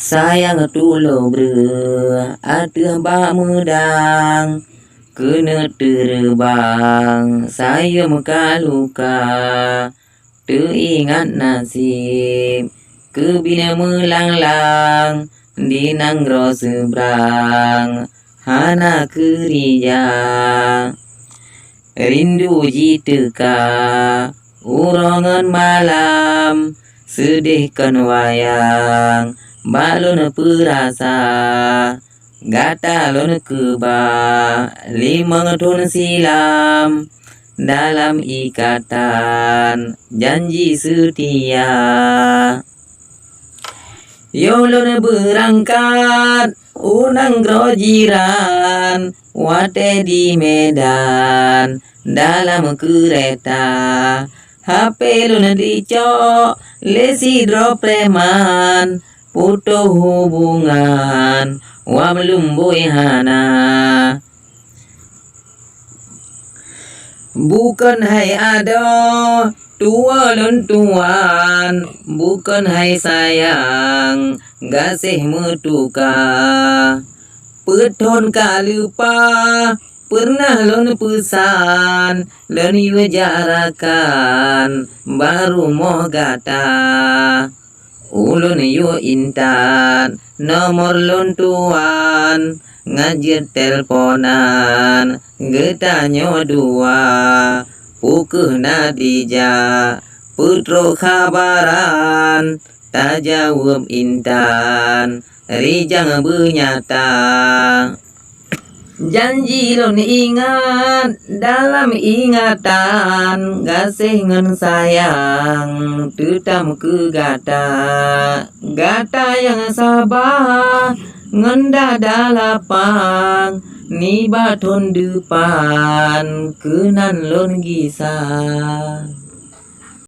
sayang tulo ber ada ba medang kena terbang saya luka teringat nasib kebina melanglang di nanggro seberang hana kerja rindu jiteka urongan malam sedihkan wayang balon perasa gatalon keba limang tahun silam dalam ikatan janji setia yolon berangkat unang grojiran wate di Medan dalam kereta HP lon dicok lesi drop preman putus hubungan wa belum boyhana bukan hai ado tua lon tuan bukan hai sayang gasih metuka peton kalupa pernah lon pesan lon jarakan baru moh gata ulun yu intan nomor lon tuan ngajir teleponan getanyo dua pukul nadija putro kabaran tak jawab intan rijang bernyata janji lon ingat dalam ingatan gasih ngan sayang tutam ke gata yang sabar ngenda dalapang ni baton depan kenan lon gisah